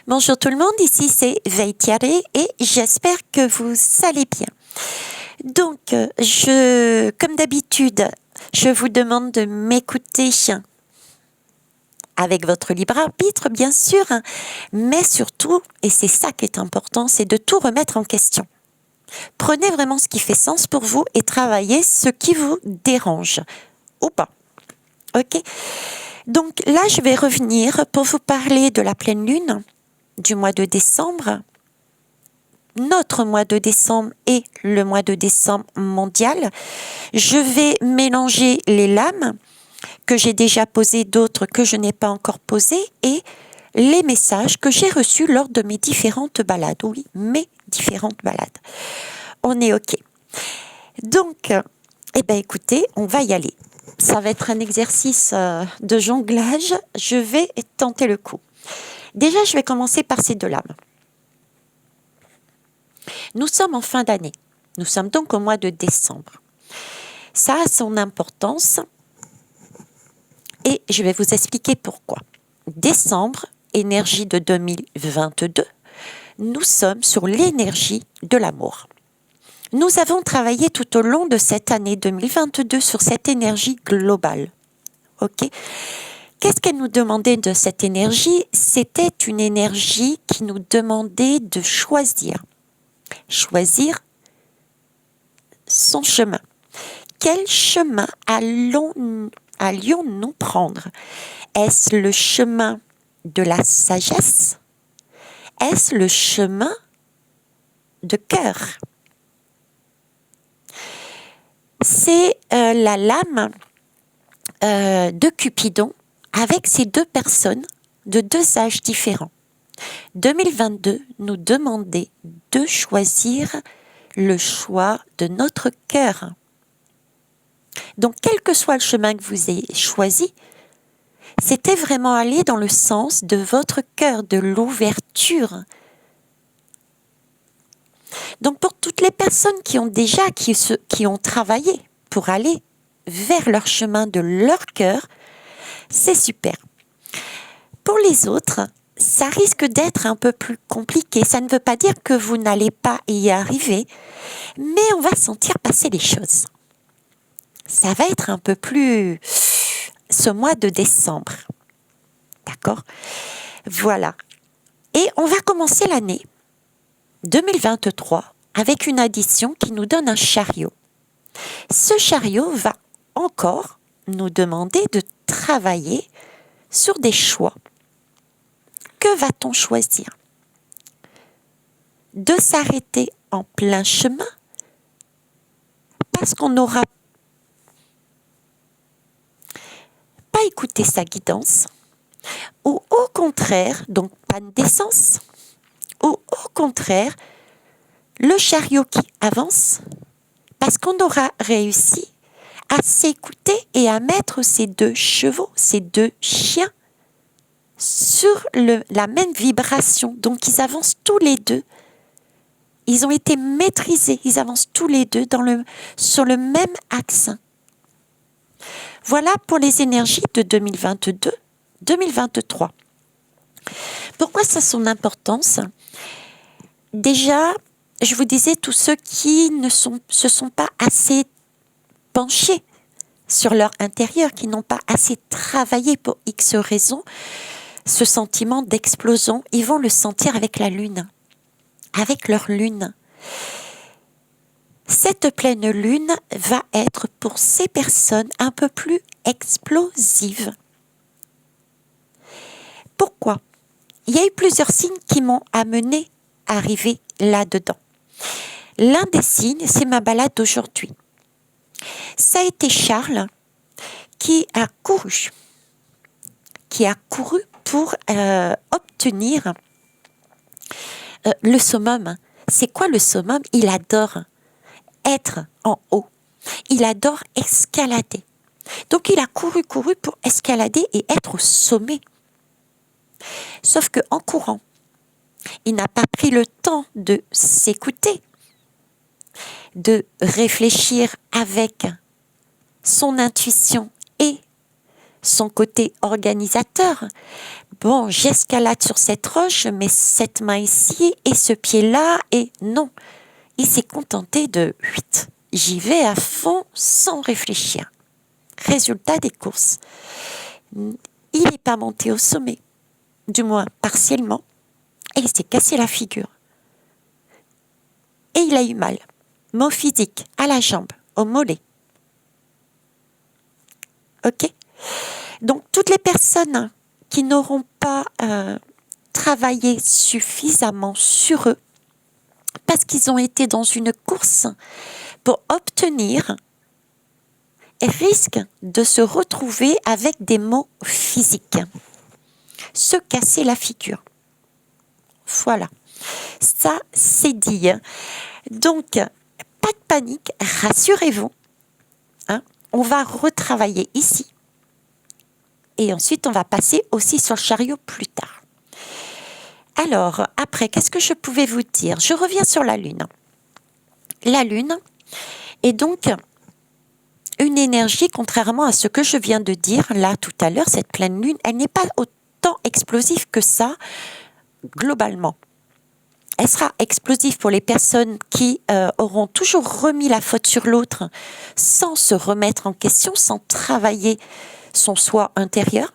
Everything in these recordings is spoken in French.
Bonjour tout le monde, ici c'est Veitiare et j'espère que vous allez bien. Donc, comme d'habitude, je vous demande de m'écouter avec votre libre arbitre, bien sûr, mais surtout, et c'est ça qui est important, c'est de tout remettre en question. Prenez vraiment ce qui fait sens pour vous et travaillez ce qui vous dérange, ou pas. Ok ? Donc là, je vais revenir pour vous parler de la pleine lune du mois de décembre, notre mois de décembre et le mois de décembre mondial. Je vais mélanger les lames que j'ai déjà posées, d'autres que je n'ai pas encore posées, et les messages que j'ai reçus lors de mes différentes balades. Oui, mes différentes balades. On est OK. Donc, écoutez, on va y aller. Ça va être un exercice de jonglage. Je vais tenter le coup. Déjà, je vais commencer par ces deux lames. Nous sommes en fin d'année. Nous sommes donc au mois de décembre. Ça a son importance et je vais vous expliquer pourquoi. Décembre, énergie de 2022, nous sommes sur l'énergie de l'amour. Nous avons travaillé tout au long de cette année 2022 sur cette énergie globale. OK ? Qu'est-ce qu'elle nous demandait de cette énergie ? C'était une énergie qui nous demandait de choisir. Choisir son chemin. Quel chemin allions-nous prendre ? Est-ce le chemin de la sagesse ? Est-ce le chemin de cœur ? C'est la lame de Cupidon avec ces deux personnes de deux âges différents. 2022 nous demandait de choisir le choix de notre cœur. Donc, quel que soit le chemin que vous ayez choisi, c'était vraiment aller dans le sens de votre cœur, de l'ouverture. Donc, pour toutes les personnes qui ont travaillé pour aller vers leur chemin de leur cœur, c'est super. Pour les autres, ça risque d'être un peu plus compliqué. Ça ne veut pas dire que vous n'allez pas y arriver, mais on va sentir passer les choses. Ça va être un peu plus ce mois de décembre. D'accord ? Voilà. Et on va commencer l'année 2023 avec une addition qui nous donne un chariot. Ce chariot va encore nous demander de travailler sur des choix. Que va-t-on choisir ? De s'arrêter en plein chemin parce qu'on n'aura pas écouté sa guidance, ou au contraire, donc panne d'essence, ou au contraire, le chariot qui avance parce qu'on aura réussi à s'écouter et à mettre ces deux chevaux, ces deux chiens sur la même vibration. Donc ils avancent tous les deux. Ils ont été maîtrisés, ils avancent tous les deux sur le même axe. Voilà pour les énergies de 2022-2023. Pourquoi ça a son importance ? Déjà, je vous disais, tous ceux qui se sont pas assez penchés sur leur intérieur, qui n'ont pas assez travaillé pour X raisons, ce sentiment d'explosion, ils vont le sentir avec la lune, avec leur lune. Cette pleine lune va être pour ces personnes un peu plus explosive. Pourquoi ? Il y a eu plusieurs signes qui m'ont amené à arriver là-dedans. L'un des signes, c'est ma balade d'aujourd'hui. Ça a été Charles qui a couru pour obtenir le summum. C'est quoi le summum ? Il adore être en haut. Il adore escalader. Donc il a couru pour escalader et être au sommet. Sauf qu'en courant, il n'a pas pris le temps de s'écouter, de réfléchir avec son intuition et son côté organisateur. Bon, j'escalade sur cette roche, je mets cette main ici et ce pied-là, et non. Il s'est contenté de 8. J'y vais à fond sans réfléchir. Résultat des courses. Il n'est pas monté au sommet, du moins partiellement, et il s'est cassé la figure. Et il a eu mal. Maux physiques, à la jambe, au mollet. Ok ? Donc, toutes les personnes qui n'auront pas travaillé suffisamment sur eux, parce qu'ils ont été dans une course pour obtenir, risquent de se retrouver avec des maux physiques. Se casser la figure. Voilà. Ça, c'est dit. Donc, pas de panique, rassurez-vous. On va retravailler ici. Et ensuite, on va passer aussi sur le chariot plus tard. Alors, après, qu'est-ce que je pouvais vous dire ? Je reviens sur la Lune. La Lune est donc une énergie, contrairement à ce que je viens de dire là tout à l'heure, cette pleine Lune, elle n'est pas autant explosive que ça, globalement. Elle sera explosive pour les personnes qui auront toujours remis la faute sur l'autre sans se remettre en question, sans travailler son soi intérieur,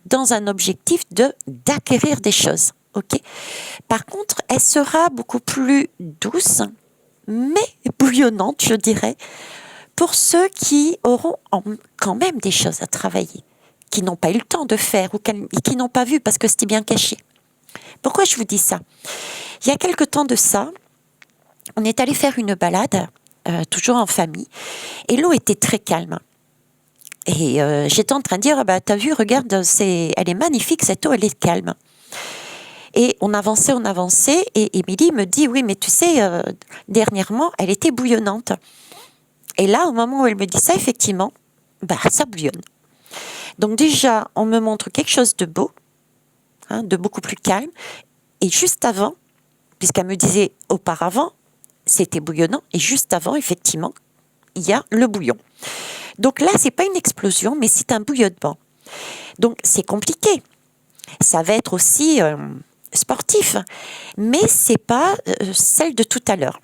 dans un objectif d'acquérir des choses. Okay. Par contre, elle sera beaucoup plus douce, mais bouillonnante, je dirais, pour ceux qui auront quand même des choses à travailler, qui n'ont pas eu le temps de faire ou qui n'ont pas vu parce que c'était bien caché. Pourquoi je vous dis ça ? Il y a quelque temps de ça, on est allé faire une balade, toujours en famille, et l'eau était très calme. Et j'étais en train de dire, t'as vu, regarde, elle est magnifique, cette eau, elle est calme. Et on avançait, et Émilie me dit, oui, mais tu sais, dernièrement, elle était bouillonnante. Et là, au moment où elle me dit ça, effectivement, ça bouillonne. Donc déjà, on me montre quelque chose de beau, de beaucoup plus calme. Et juste avant, puisqu'elle me disait auparavant, c'était bouillonnant, et juste avant, effectivement, il y a le bouillon. Donc là, c'est pas une explosion, mais c'est un bouillonnement. Donc c'est compliqué. Ça va être aussi sportif, mais c'est pas celle de tout à l'heure.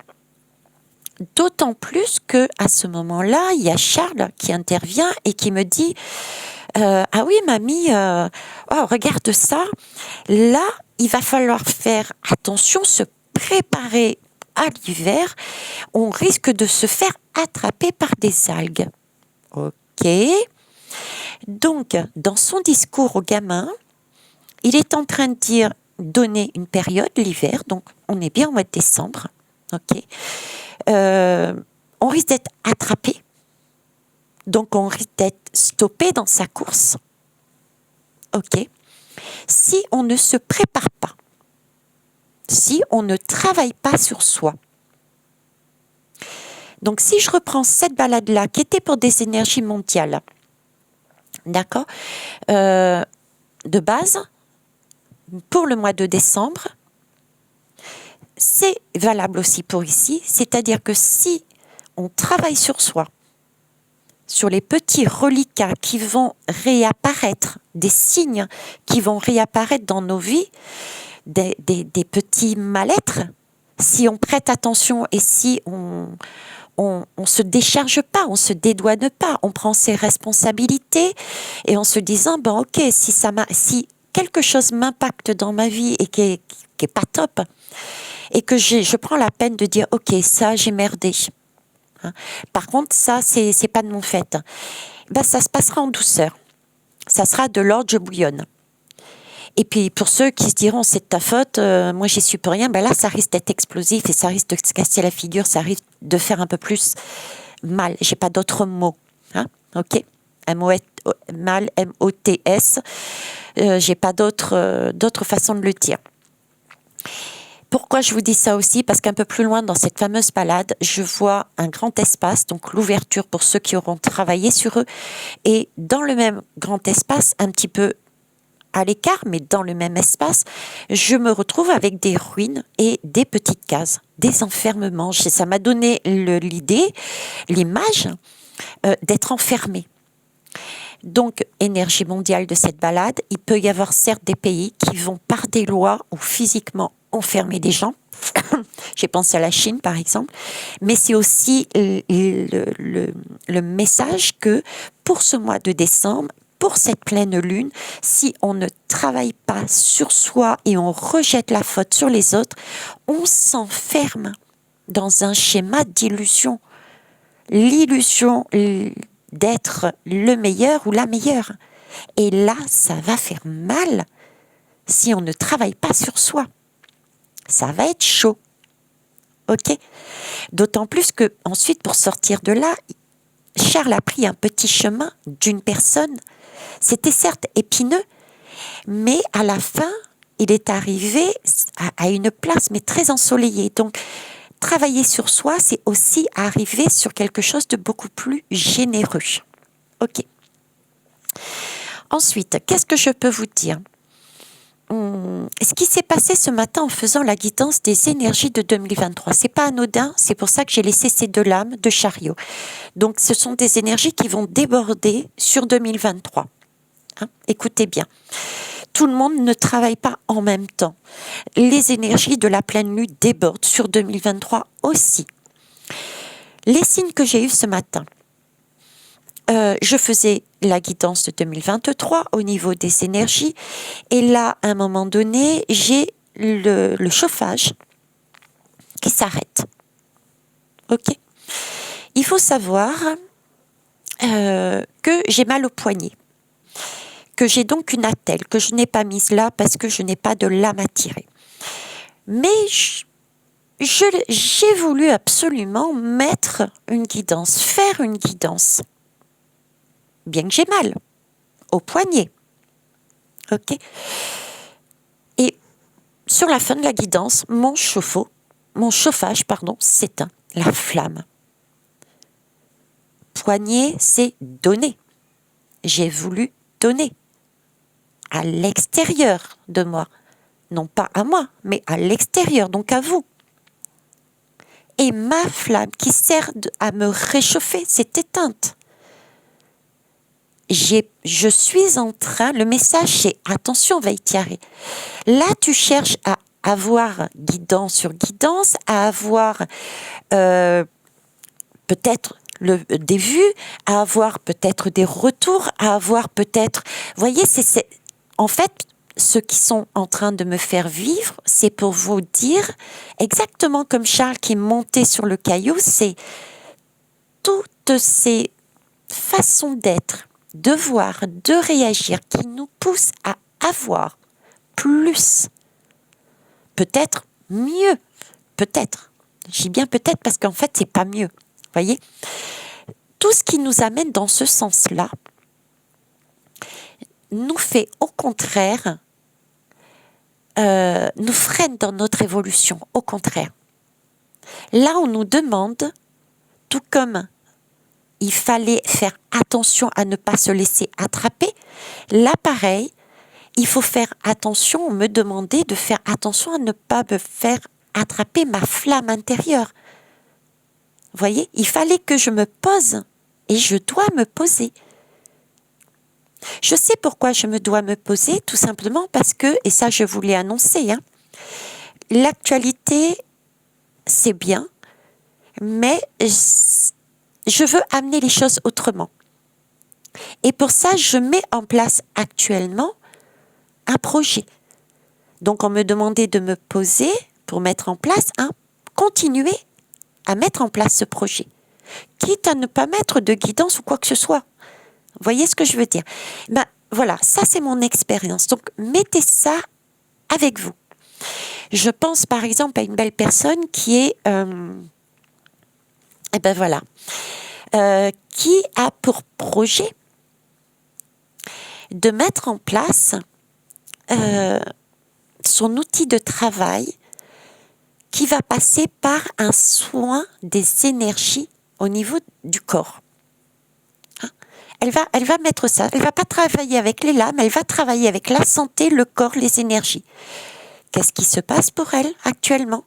D'autant plus que à ce moment-là, il y a Charles qui intervient et qui me dit ah oui, mamie, regarde ça. Là, il va falloir faire attention, se préparer à l'hiver. On risque de se faire attraper par des algues. Ok. Donc, dans son discours aux gamins, il est en train de donner une période, l'hiver, donc on est bien au mois de décembre. Ok. On risque d'être attrapé. Donc, on risque d'être stoppé dans sa course. Ok. Si on ne se prépare pas, si on ne travaille pas sur soi. Donc, si je reprends cette balade-là, qui était pour des énergies mondiales, d'accord, de base, pour le mois de décembre, c'est valable aussi pour ici, c'est-à-dire que si on travaille sur soi, sur les petits reliquats qui vont réapparaître, des signes qui vont réapparaître dans nos vies, des petits mal-être, si on prête attention et si on se décharge pas, on se dédouane pas, on prend ses responsabilités et en se disant ok, si quelque chose m'impacte dans ma vie et qui est pas top et que je prends la peine de dire ok, ça j'ai merdé. Par contre, ça c'est pas de mon fait. Ça se passera en douceur. Ça sera de l'ordre je bouillonne. Et puis pour ceux qui se diront c'est de ta faute, moi j'y suis pour rien, là ça risque d'être explosif et ça risque de se casser la figure, ça risque de faire un peu plus mal. J'ai pas d'autres mots, ok. Mal, M-O-T-S. J'ai pas d'autre façon de le dire. Pourquoi je vous dis ça aussi ? Parce qu'un peu plus loin dans cette fameuse balade, je vois un grand espace, donc l'ouverture pour ceux qui auront travaillé sur eux, et dans le même grand espace, un petit peu à l'écart, mais dans le même espace, je me retrouve avec des ruines et des petites cases, des enfermements. Ça m'a donné l'idée, l'image d'être enfermé. Donc, énergie mondiale de cette balade, il peut y avoir certes des pays qui vont par des lois ou physiquement enfermer des gens. J'ai pensé à la Chine, par exemple. Mais c'est aussi le message que pour ce mois de décembre, pour cette pleine lune, si on ne travaille pas sur soi et on rejette la faute sur les autres, on s'enferme dans un schéma d'illusion. L'illusion d'être le meilleur ou la meilleure. Et là, ça va faire mal si on ne travaille pas sur soi. Ça va être chaud. Ok ? D'autant plus que ensuite, pour sortir de là, Charles a pris un petit chemin d'une personne. C'était certes épineux, mais à la fin, il est arrivé à une place, mais très ensoleillée. Donc, travailler sur soi, c'est aussi arriver sur quelque chose de beaucoup plus généreux. Ok. Ensuite, qu'est-ce que je peux vous dire ? Ce qui s'est passé ce matin en faisant la guidance des énergies de 2023, c'est pas anodin, c'est pour ça que j'ai laissé ces deux lames de chariot. Donc, ce sont des énergies qui vont déborder sur 2023. Hein ? Écoutez bien. Tout le monde ne travaille pas en même temps. Les énergies de la pleine lune débordent sur 2023 aussi. Les signes que j'ai eus ce matin. Je faisais la guidance de 2023 au niveau des énergies et là, à un moment donné, j'ai le chauffage qui s'arrête. Ok ? Il faut savoir que j'ai mal au poignet, que j'ai donc une attelle, que je n'ai pas mise là parce que je n'ai pas de lame à tirer. Mais j'ai voulu absolument mettre une guidance, faire une guidance. Bien que j'ai mal au poignet. Ok. Et sur la fin de la guidance, mon chauffage, s'éteint. La flamme. Poignet, c'est donner. J'ai voulu donner. À l'extérieur de moi. Non pas à moi, mais à l'extérieur, donc à vous. Et ma flamme qui sert à me réchauffer s'est éteinte. Je suis en train, le message c'est attention Vaitiari. Là tu cherches à avoir guidance sur guidance, à avoir peut-être des vues, à avoir peut-être des retours, à avoir peut-être... Vous voyez, en fait, ceux qui sont en train de me faire vivre, c'est pour vous dire, exactement comme Charles qui est monté sur le caillou, c'est toutes ces façons d'être, de voir, de réagir qui nous poussent à avoir plus, peut-être mieux, peut-être. Je dis bien peut-être parce qu'en fait, c'est pas mieux. Voyez, tout ce qui nous amène dans ce sens-là nous fait au contraire, nous freine dans notre évolution, au contraire. Là, on nous demande, tout comme il fallait faire attention à ne pas se laisser attraper, là, pareil, il faut faire attention, on me demandait de faire attention à ne pas me faire attraper ma flamme intérieure. Vous voyez, il fallait que je me pose et je dois me poser. Je sais pourquoi je me dois me poser, tout simplement parce que, et ça je vous l'ai annoncé, l'actualité c'est bien, mais je veux amener les choses autrement. Et pour ça, je mets en place actuellement un projet. Donc on me demandait de me poser pour mettre en place continuer à mettre en place ce projet, quitte à ne pas mettre de guidance ou quoi que ce soit. Vous voyez ce que je veux dire ? Voilà, ça c'est mon expérience. Donc mettez ça avec vous. Je pense par exemple à une belle personne qui est, qui a pour projet de mettre en place son outil de travail qui va passer par un soin des énergies au niveau du corps. Elle va mettre ça, elle va pas travailler avec les lames, elle va travailler avec la santé, le corps, les énergies. Qu'est-ce qui se passe pour elle actuellement ?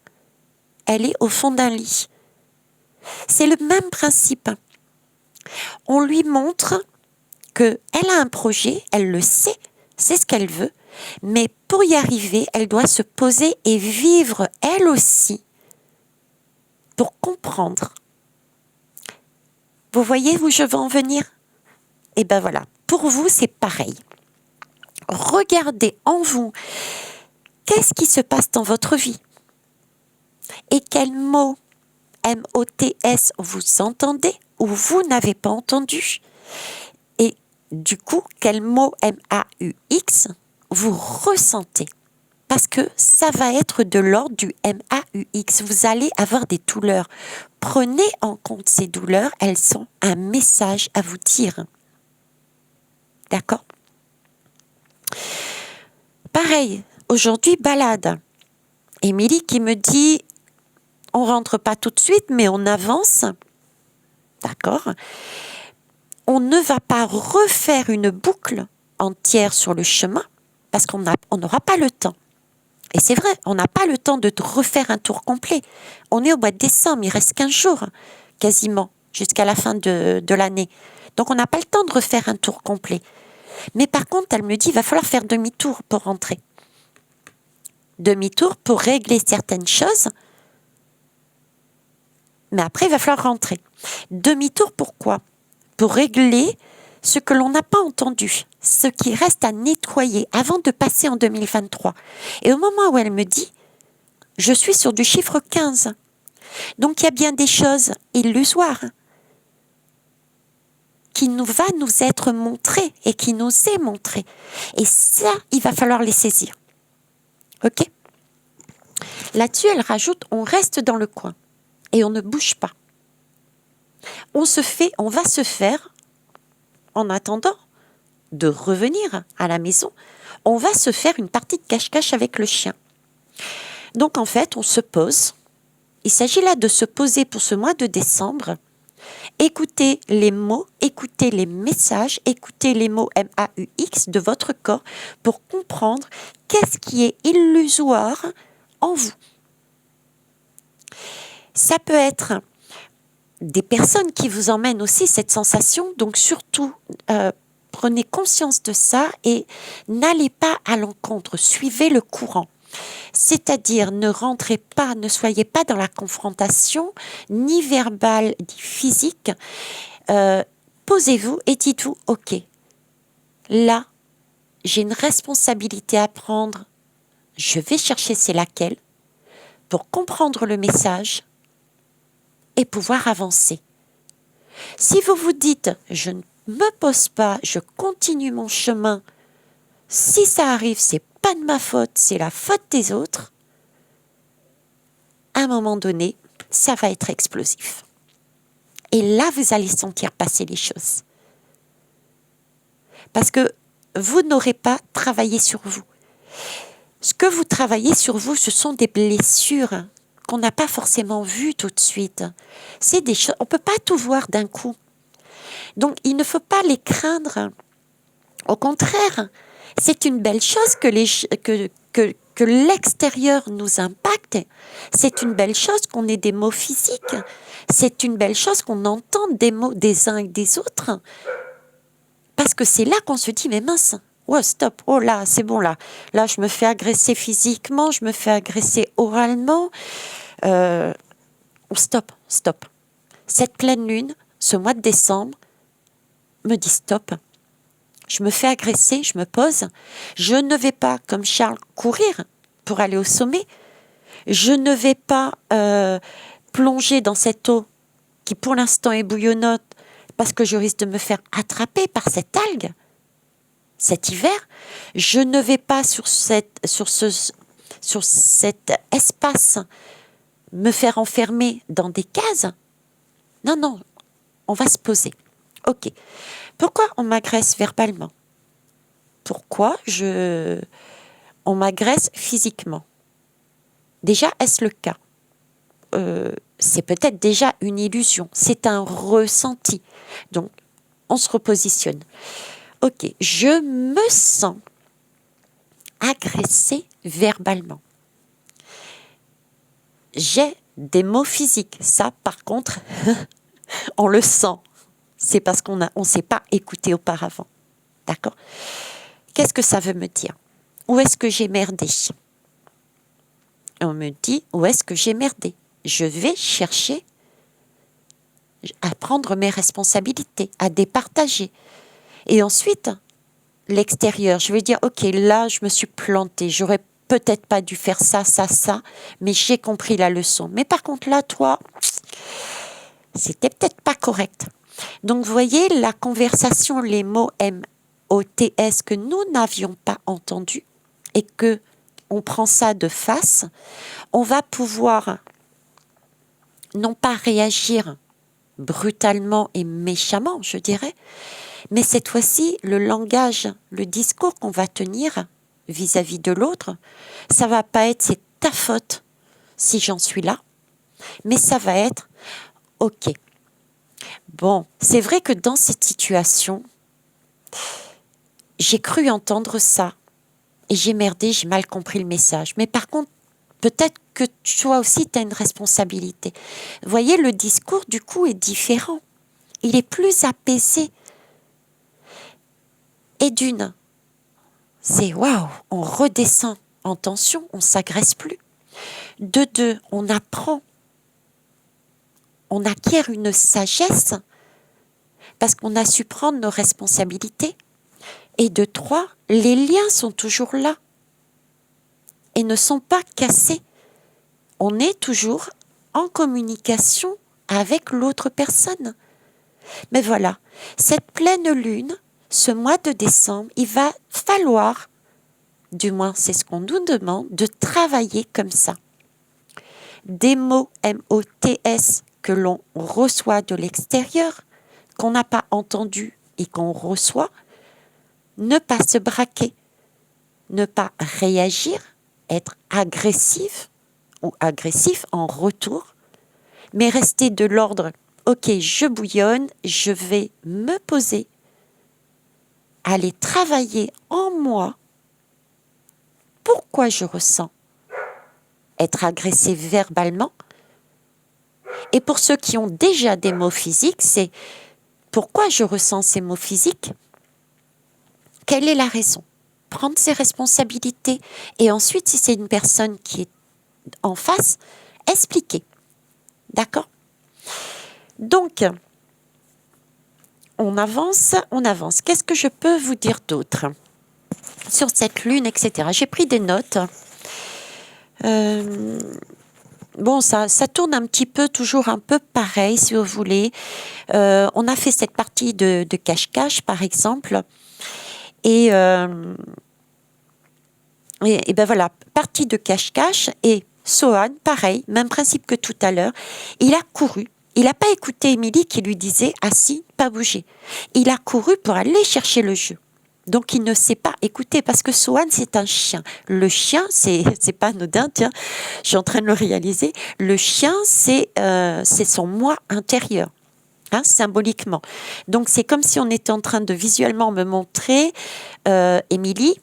Elle est au fond d'un lit. C'est le même principe. On lui montre qu'elle a un projet, elle le sait, c'est ce qu'elle veut, mais pour y arriver, elle doit se poser et vivre elle aussi pour comprendre. Vous voyez où je veux en venir? Et ben voilà, pour vous, c'est pareil. Regardez en vous, qu'est-ce qui se passe dans votre vie? Et quels mots, M-O-T-S, vous entendez ou vous n'avez pas entendu? Et du coup, quel mot, M-A-U-X, vous ressentez? Parce que ça va être de l'ordre du M-A-U-X. Vous allez avoir des douleurs. Prenez en compte ces douleurs, elles sont un message à vous dire. D'accord? Pareil, aujourd'hui, balade. Émilie qui me dit, on rentre pas tout de suite, mais on avance. D'accord? On ne va pas refaire une boucle entière sur le chemin parce qu'on n'aura pas le temps. Et c'est vrai, on n'a pas le temps de refaire un tour complet. On est au mois de décembre, il reste 15 jours, quasiment, jusqu'à la fin de l'année. Donc on n'a pas le temps de refaire un tour complet. Mais par contre, elle me dit, il va falloir faire demi-tour pour rentrer. Demi-tour pour régler certaines choses. Mais après, il va falloir rentrer. Demi-tour, pourquoi? Pour régler ce que l'on n'a pas entendu, ce qui reste à nettoyer avant de passer en 2023. Et au moment où elle me dit, je suis sur du chiffre 15. Donc il y a bien des choses illusoires qui va nous être montrées et qui nous est montrées. Et ça, il va falloir les saisir. Ok? Là-dessus, elle rajoute, on reste dans le coin et on ne bouge pas. On va se faire, en attendant de revenir à la maison, on va se faire une partie de cache-cache avec le chien. Donc en fait, on se pose. Il s'agit là de se poser pour ce mois de décembre. Écoutez les mots, écoutez les messages, écoutez les mots M-A-U-X de votre corps pour comprendre qu'est-ce qui est illusoire en vous. Ça peut être des personnes qui vous emmènent aussi cette sensation, donc surtout prenez conscience de ça et n'allez pas à l'encontre, suivez le courant. C'est-à-dire ne rentrez pas, ne soyez pas dans la confrontation, ni verbale, ni physique. Posez-vous et dites-vous, ok, là, j'ai une responsabilité à prendre, je vais chercher c'est laquelle, pour comprendre le message et pouvoir avancer. Si vous vous dites, je ne me pose pas, je continue mon chemin, si ça arrive, c'est pas de ma faute, c'est la faute des autres, à un moment donné, ça va être explosif. Et là, vous allez sentir passer les choses. Parce que vous n'aurez pas travaillé sur vous. Ce que vous travaillez sur vous, ce sont des blessures qu'on n'a pas forcément vues tout de suite. C'est des choses, on ne peut pas tout voir d'un coup. Donc, il ne faut pas les craindre. Au contraire, c'est une belle chose que l'extérieur nous impacte. C'est une belle chose qu'on ait des mots physiques. C'est une belle chose qu'on entende des mots des uns et des autres. Parce que c'est là qu'on se dit, mais mince, oh stop, oh là, c'est bon là. Là, je me fais agresser physiquement, je me fais agresser oralement. Stop. Cette pleine lune, ce mois de décembre, me dit stop. Je me fais agresser, je me pose. Je ne vais pas, comme Charles, courir pour aller au sommet. Je ne vais pas plonger dans cette eau qui, pour l'instant, est bouillonnante parce que je risque de me faire attraper par cette algue cet hiver. Je ne vais pas sur cet espace me faire enfermer dans des cases. Non, on va se poser. Ok. Pourquoi on m'agresse verbalement? Pourquoi on m'agresse physiquement? Déjà, est-ce le cas? C'est peut-être déjà une illusion. C'est un ressenti. Donc, on se repositionne. Ok, je me sens agressée verbalement. J'ai des mots physiques. Ça, par contre, on le sent. c'est parce qu'on ne s'est pas écouté auparavant. D'accord? Qu'est-ce que ça veut me dire? Où est-ce que j'ai merdé? On me dit, où est-ce que j'ai merdé? Je vais chercher à prendre mes responsabilités, à départager. Et ensuite, l'extérieur, je vais dire, ok, là, je me suis plantée, j'aurais peut-être pas dû faire ça, mais j'ai compris la leçon. Mais par contre, là, toi, c'était peut-être pas correct. Donc, vous voyez, la conversation, les mots MOTS que nous n'avions pas entendus et que on prend ça de face, on va pouvoir non pas réagir brutalement et méchamment, je dirais, mais cette fois-ci, le langage, le discours qu'on va tenir vis-à-vis de l'autre, ça va pas être c'est ta faute si j'en suis là, mais ça va être ok. Bon, c'est vrai que dans cette situation, j'ai cru entendre ça et j'ai merdé, j'ai mal compris le message. Mais par contre, peut-être que toi aussi, tu as une responsabilité. Vous voyez, le discours, du coup, est différent. Il est plus apaisé. Et d'une, c'est waouh, on redescend en tension, on ne s'agresse plus. De deux, on apprend, on acquiert une sagesse parce qu'on a su prendre nos responsabilités. Et de trois, les liens sont toujours là et ne sont pas cassés. On est toujours en communication avec l'autre personne. Mais voilà, cette pleine lune, ce mois de décembre, il va falloir, du moins c'est ce qu'on nous demande, de travailler comme ça. Des mots MOTS que l'on reçoit de l'extérieur, qu'on n'a pas entendu et qu'on reçoit, ne pas se braquer, ne pas réagir, être agressif ou agressif en retour, mais rester de l'ordre « Ok, je bouillonne, je vais me poser, aller travailler en moi. Pourquoi je ressens être agressé verbalement ?» Et pour ceux qui ont déjà des mots physiques, c'est « Pourquoi je ressens ces mots physiques ? Quelle est la raison ?» Prendre ses responsabilités et ensuite, si c'est une personne qui est en face, expliquer. D'accord ? Donc, on avance. Qu'est-ce que je peux vous dire d'autre sur cette lune, etc. J'ai pris des notes. Bon, ça tourne un petit peu, toujours un peu pareil, si vous voulez. On a fait cette partie de cache-cache, par exemple. Et ben voilà, partie de cache-cache. Et Sohan, pareil, même principe que tout à l'heure. Il a couru. Il n'a pas écouté Émilie qui lui disait « assis, pas bouger ». Il a couru pour aller chercher le jeu. Donc, il ne s'est pas écouté parce que Sohan, c'est un chien. Le chien, c'est pas anodin, tiens, je suis en train de le réaliser. Le chien, c'est son moi intérieur, hein, symboliquement. Donc, c'est comme si on était en train de visuellement me montrer Émilie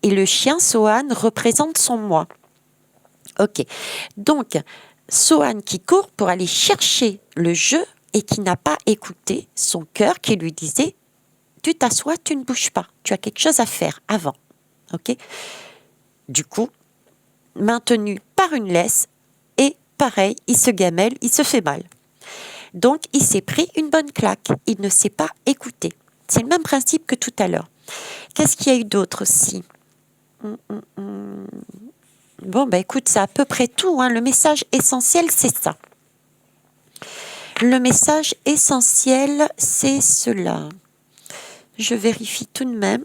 et le chien, Sohan, représente son moi. Ok. Donc, Sohan qui court pour aller chercher le jeu et qui n'a pas écouté son cœur qui lui disait « Tu t'assois, tu ne bouges pas, tu as quelque chose à faire avant. » Ok. Du coup, maintenu par une laisse et pareil, il se gamelle, il se fait mal. Donc, il s'est pris une bonne claque. Il ne s'est pas écouté. C'est le même principe que tout à l'heure. Qu'est-ce qu'il y a eu d'autre aussi ? Bon, ben écoute, c'est à peu près tout, hein. Le message essentiel, c'est ça. Le message essentiel, c'est cela. Je vérifie tout de même.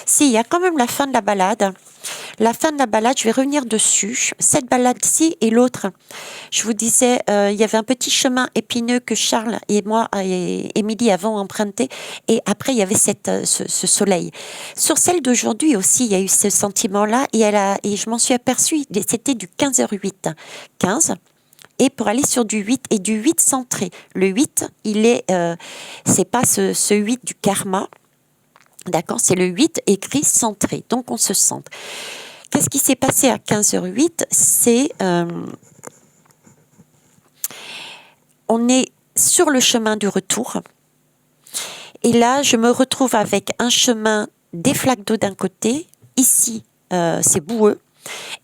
Si, il y a quand même la fin de la balade. La fin de la balade, je vais revenir dessus. Cette balade-ci et l'autre, je vous disais, il y avait un petit chemin épineux que Charles et moi et Émilie avons emprunté. Et après, il y avait ce soleil. Sur celle d'aujourd'hui aussi, il y a eu ce sentiment-là. Et je m'en suis aperçue, c'était du 15h08. 15. Et pour aller sur du 8 et du 8 centré. Le 8, c'est pas ce 8 du karma. D'accord, c'est le 8 écrit centré. Donc, on se centre. Qu'est-ce qui s'est passé à 15h08? On est sur le chemin du retour. Et là, je me retrouve avec un chemin, des flaques d'eau d'un côté. Ici, c'est boueux.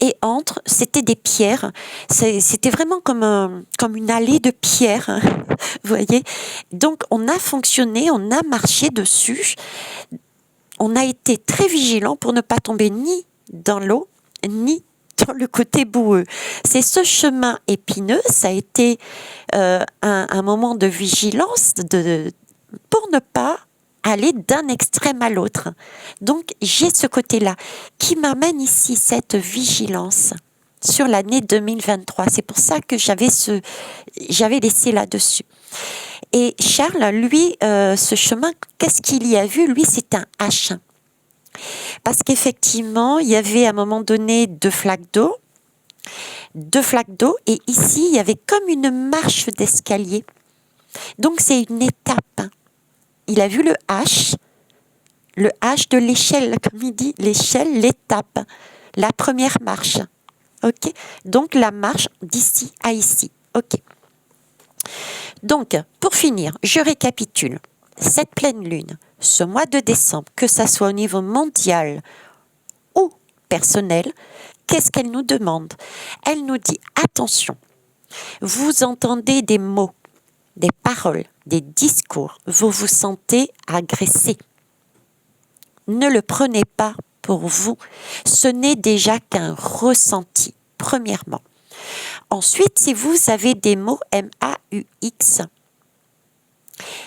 Et entre, c'était des pierres. C'était vraiment comme une allée de pierres. Hein, vous voyez? Donc, on a fonctionné, on a marché dessus. On a été très vigilant pour ne pas tomber ni dans l'eau, ni dans le côté boueux. C'est ce chemin épineux, ça a été un moment de vigilance pour ne pas aller d'un extrême à l'autre. Donc, j'ai ce côté-là qui m'amène ici, cette vigilance sur l'année 2023. C'est pour ça que j'avais laissé là-dessus. Et Charles, lui, ce chemin, qu'est-ce qu'il y a vu? Lui, c'est un H. Parce qu'effectivement, il y avait à un moment donné deux flaques d'eau, et ici, il y avait comme une marche d'escalier. Donc, c'est une étape. Il a vu le H de l'échelle, comme il dit, l'échelle, l'étape, la première marche. Ok? Donc, la marche d'ici à ici. Ok? Donc, pour finir, je récapitule. Cette pleine lune, ce mois de décembre, que ça soit au niveau mondial ou personnel, qu'est-ce qu'elle nous demande? Elle nous dit, attention, vous entendez des mots, des paroles, des discours, vous vous sentez agressé. Ne le prenez pas pour vous. Ce n'est déjà qu'un ressenti, premièrement. Ensuite, si vous avez des mots MAUX,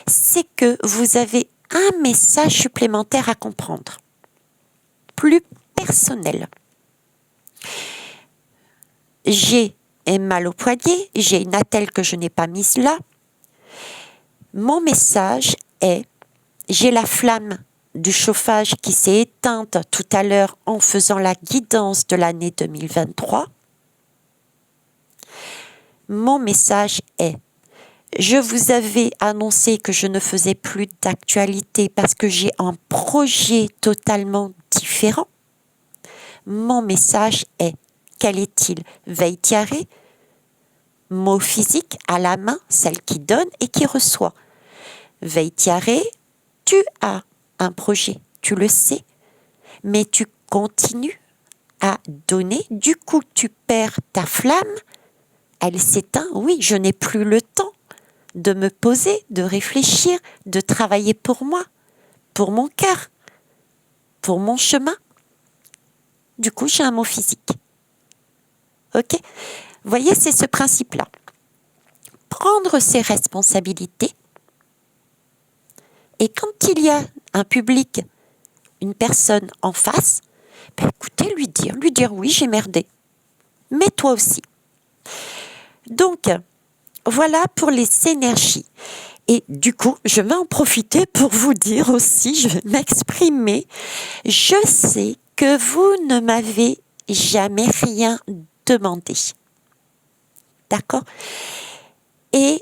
c'est que vous avez un message supplémentaire à comprendre, plus personnel. J'ai mal au poignet, j'ai une attelle que je n'ai pas mise là. Mon message est, j'ai la flamme du chauffage qui s'est éteinte tout à l'heure en faisant la guidance de l'année 2023. Mon message est, je vous avais annoncé que je ne faisais plus d'actualité parce que j'ai un projet totalement différent. Mon message est, quel est-il? Veitiaré, mot physique à la main, celle qui donne et qui reçoit. Veitiaré, tu as un projet, tu le sais, mais tu continues à donner, du coup tu perds ta flamme, elle s'éteint, oui, je n'ai plus le temps de me poser, de réfléchir, de travailler pour moi, pour mon cœur, pour mon chemin. Du coup, j'ai un mot physique. Ok? Vous voyez, c'est ce principe-là. Prendre ses responsabilités. Et quand il y a un public, une personne en face, ben écoutez, lui dire oui, j'ai merdé. Mais toi aussi. Donc, voilà pour les énergies. Et du coup, je vais en profiter pour vous dire aussi, je vais m'exprimer. Je sais que vous ne m'avez jamais rien demandé. D'accord? Et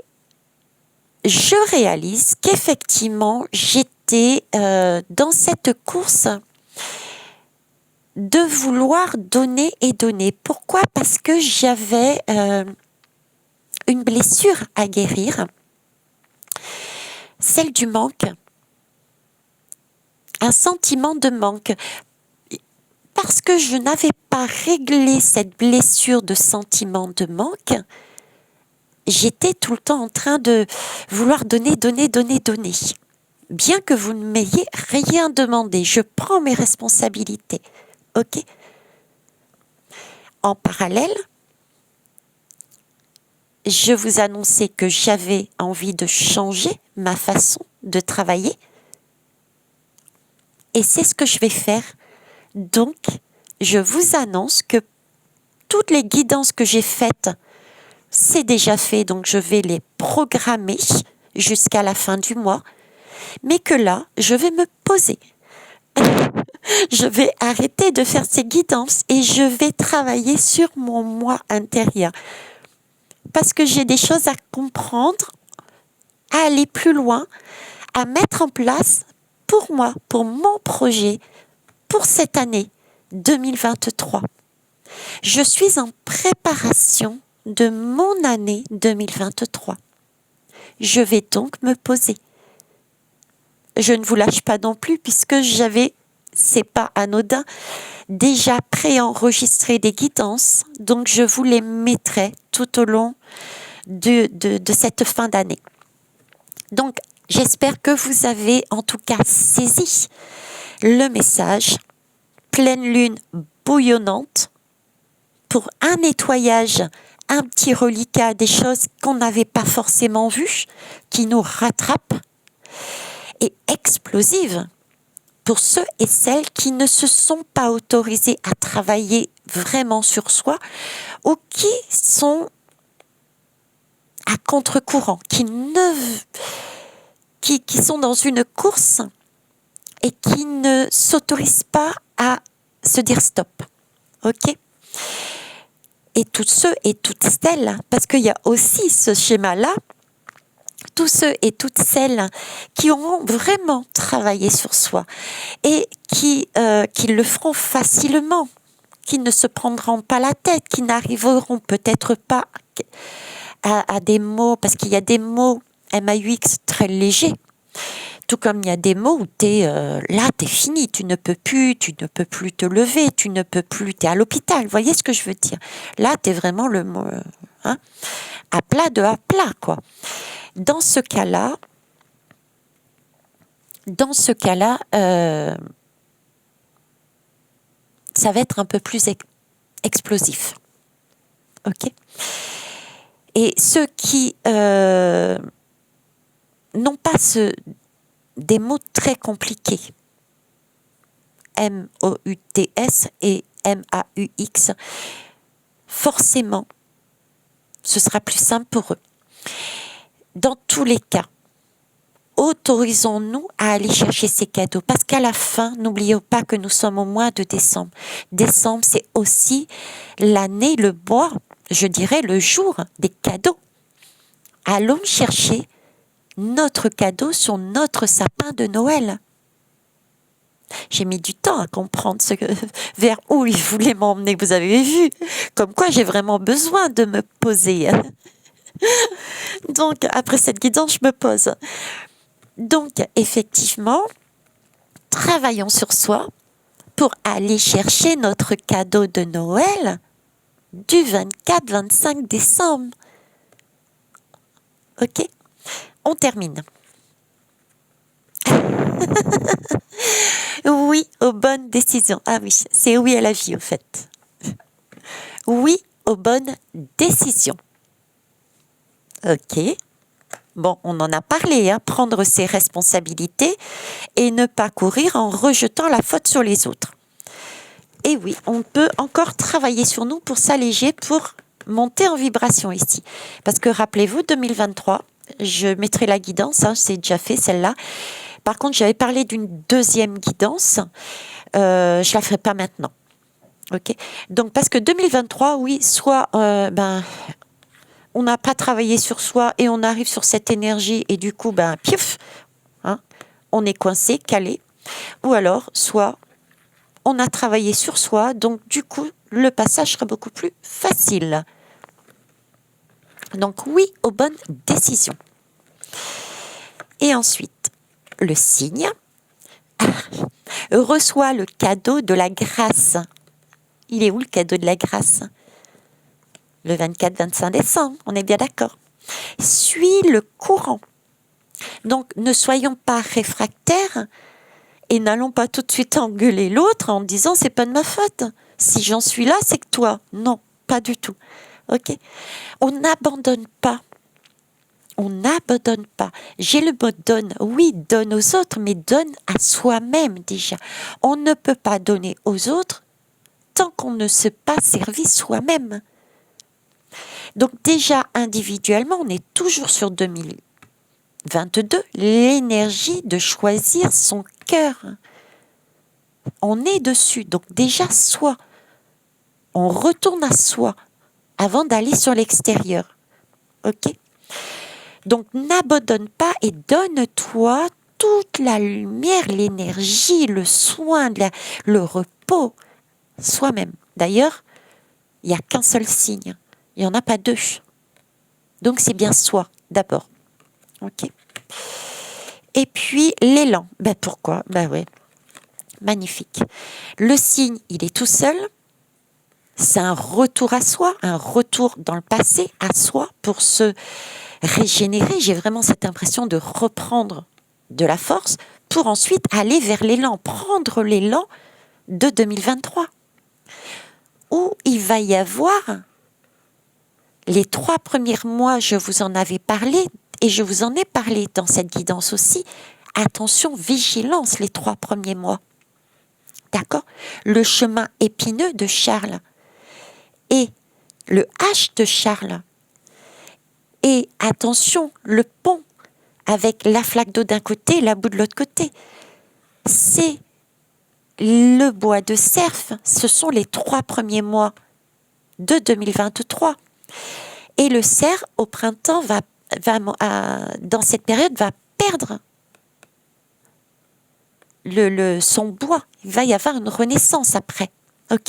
je réalise qu'effectivement, j'étais dans cette course de vouloir donner et donner. Pourquoi? Parce que j'avais une blessure à guérir, celle du manque, un sentiment de manque. Parce que je n'avais pas réglé cette blessure de sentiment de manque, j'étais tout le temps en train de vouloir donner. Bien que vous ne m'ayez rien demandé, je prends mes responsabilités. Ok? En parallèle, je vous annonçais que j'avais envie de changer ma façon de travailler. Et c'est ce que je vais faire. Donc, je vous annonce que toutes les guidances que j'ai faites, c'est déjà fait, donc je vais les programmer jusqu'à la fin du mois. Mais que là, je vais me poser. Je vais arrêter de faire ces guidances et je vais travailler sur mon moi intérieur. Parce que j'ai des choses à comprendre, à aller plus loin, à mettre en place pour moi, pour mon projet, pour cette année 2023. Je suis en préparation de mon année 2023. Je vais donc me poser. Je ne vous lâche pas non plus puisque c'est pas anodin, déjà préenregistré des guidances, donc je vous les mettrai tout au long de cette fin d'année. Donc, j'espère que vous avez en tout cas saisi le message. Pleine lune bouillonnante pour un nettoyage, un petit reliquat des choses qu'on n'avait pas forcément vues, qui nous rattrapent, et explosive pour ceux et celles qui ne se sont pas autorisés à travailler vraiment sur soi ou qui sont à contre-courant, qui sont dans une course et qui ne s'autorisent pas à se dire stop. Ok ? Et tous ceux et toutes celles, parce qu'il y a aussi ce schéma-là, tous ceux et toutes celles qui auront vraiment travaillé sur soi et qui le feront facilement, qui ne se prendront pas la tête, qui n'arriveront peut-être pas à des mots, parce qu'il y a des mots MAUX très légers, tout comme il y a des mots où là, t'es fini, tu ne peux plus te lever, tu ne peux plus, t'es à l'hôpital, vous voyez ce que je veux dire? Là, t'es vraiment le mot, à plat, quoi. Dans ce cas-là, ça va être un peu plus explosif. Ok ? Et ceux qui n'ont pas des mots très compliqués, MOUTS et MAUX, forcément, ce sera plus simple pour eux. Dans tous les cas, autorisons-nous à aller chercher ces cadeaux. Parce qu'à la fin, n'oublions pas que nous sommes au mois de décembre. Décembre, c'est aussi l'année, le mois, je dirais le jour des cadeaux. Allons chercher notre cadeau sur notre sapin de Noël. J'ai mis du temps à comprendre vers où il voulait m'emmener, vous avez vu. Comme quoi, j'ai vraiment besoin de me poser. Donc, après cette guidance, je me pose. Donc, effectivement, travaillons sur soi pour aller chercher notre cadeau de Noël du 24-25 décembre. Ok ? On termine. Oui aux bonnes décisions. Ah oui, c'est oui à la vie, au fait. Oui aux bonnes décisions. Ok. Bon, on en a parlé, prendre ses responsabilités et ne pas courir en rejetant la faute sur les autres. Et oui, on peut encore travailler sur nous pour s'alléger, pour monter en vibration ici. Parce que rappelez-vous, 2023, je mettrai la guidance, c'est déjà fait celle-là. Par contre, j'avais parlé d'une deuxième guidance, je la ferai pas maintenant. Ok. Donc, parce que 2023, oui, soit on n'a pas travaillé sur soi et on arrive sur cette énergie et du coup, piouf, on est coincé, calé. Ou alors, soit on a travaillé sur soi, donc du coup, le passage sera beaucoup plus facile. Donc oui aux bonnes décisions. Et ensuite, le signe reçoit le cadeau de la grâce. Il est où le cadeau de la grâce ? Le 24-25 décembre, on est bien d'accord. Suis le courant. Donc, ne soyons pas réfractaires et n'allons pas tout de suite engueuler l'autre en disant c'est pas de ma faute. Si j'en suis là, c'est que toi. Non, pas du tout. Ok ? On n'abandonne pas. On n'abandonne pas. J'ai le mot donne. Oui, donne aux autres, mais donne à soi-même déjà. On ne peut pas donner aux autres tant qu'on ne s'est pas servi soi-même. Donc déjà, individuellement, on est toujours sur 2022, l'énergie de choisir son cœur. On est dessus. Donc déjà, soi. On retourne à soi avant d'aller sur l'extérieur. Ok ? Donc n'abandonne pas et donne-toi toute la lumière, l'énergie, le soin, le repos, soi-même. D'ailleurs, il n'y a qu'un seul signe, il n'y en a pas deux. Donc c'est bien soi, d'abord. Ok. Et puis l'élan, pourquoi? Ouais, magnifique. Le signe, il est tout seul. C'est un retour à soi, un retour dans le passé, à soi, pour se régénérer. J'ai vraiment cette impression de reprendre de la force pour ensuite aller vers l'élan, prendre l'élan de 2023, où il va y avoir les 3 premiers mois, je vous en avais parlé, et je vous en ai parlé dans cette guidance aussi. Attention, vigilance les 3 premiers mois. D'accord? Le chemin épineux de Charles et le H de Charles. Et attention, le pont avec la flaque d'eau d'un côté et la boue de l'autre côté. C'est le bois de cerf. Ce sont les 3 premiers mois de 2023. Et le cerf, au printemps, dans cette période, va perdre son bois. Il va y avoir une renaissance après. Ok?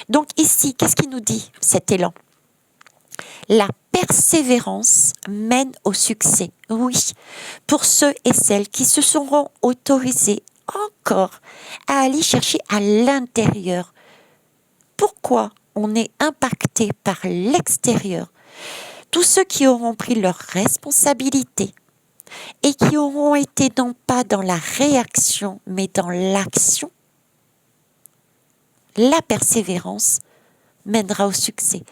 Donc ici, qu'est-ce qu'il nous dit, cet élan? La persévérance mène au succès. Oui, pour ceux et celles qui se seront autorisés encore à aller chercher à l'intérieur. Pourquoi on est impacté par l'extérieur? Tous ceux qui auront pris leurs responsabilités et qui auront été non pas dans la réaction, mais dans l'action, la persévérance mènera au succès.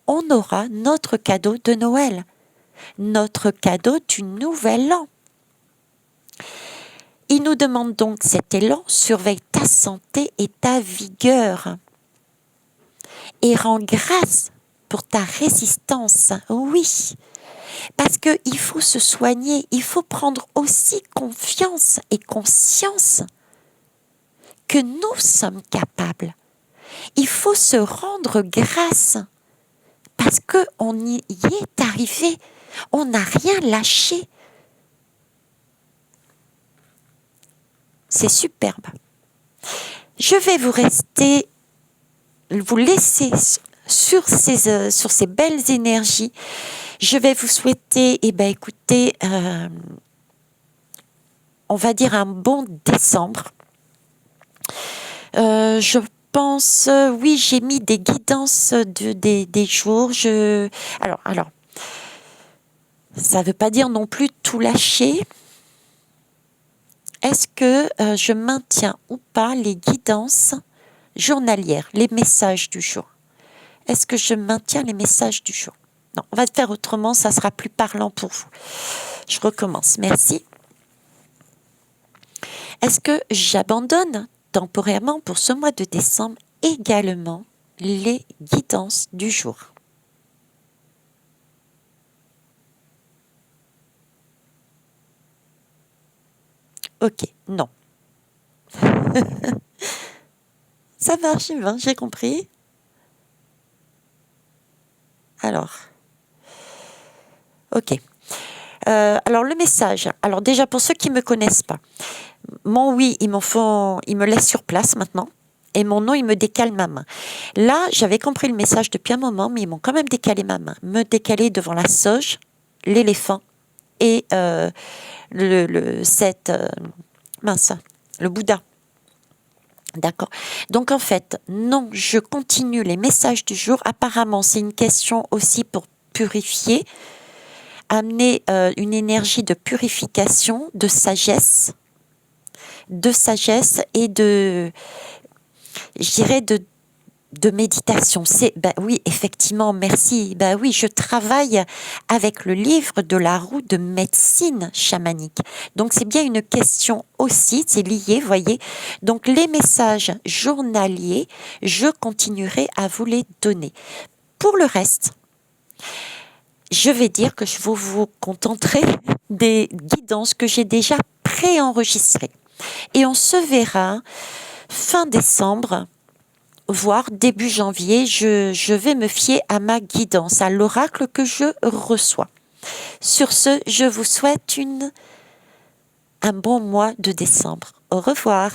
On aura notre cadeau de Noël, notre cadeau du nouvel an. Il nous demande donc cet élan, surveille ta santé et ta vigueur. Et rends grâce pour ta résistance, oui. Parce qu'il faut se soigner, il faut prendre aussi confiance et conscience que nous sommes capables. Il faut se rendre grâce parce qu'on y est arrivé, on n'a rien lâché. C'est superbe. Je vais vous laisser sur ces belles énergies. Je vais vous souhaiter, écoutez, on va dire un bon décembre. Je pense, oui, j'ai mis des guidances des jours. Alors, ça ne veut pas dire non plus tout lâcher. Est-ce que je maintiens ou pas les guidances journalières, les messages du jour? Est-ce que je maintiens les messages du jour? Non, on va le faire autrement, ça sera plus parlant pour vous. Je recommence, merci. Est-ce que j'abandonne temporairement pour ce mois de décembre également les guidances du jour? Ok, non. Ça marche, j'ai compris. Alors, ok. Alors le message. Alors déjà pour ceux qui me connaissent pas, mon oui, ils me laissent sur place maintenant. Et mon non, ils me décalent ma main. Là, j'avais compris le message depuis un moment, mais ils m'ont quand même décalé ma main. Me décaler devant la sauge, l'éléphant et le Bouddha. D'accord. Donc en fait, non, je continue les messages du jour. Apparemment, c'est une question aussi pour purifier, amener une énergie de purification, de sagesse et je dirais de méditation. Oui, effectivement, merci. Oui, je travaille avec le livre de la roue de médecine chamanique. Donc, c'est bien une question aussi, c'est lié, voyez. Donc, les messages journaliers, je continuerai à vous les donner. Pour le reste, je vais dire que vous vous contenterez des guidances que j'ai déjà préenregistrées. Et on se verra fin décembre, voire début janvier. Je vais me fier à ma guidance, à l'oracle que je reçois. Sur ce, je vous souhaite une un bon mois de décembre. Au revoir.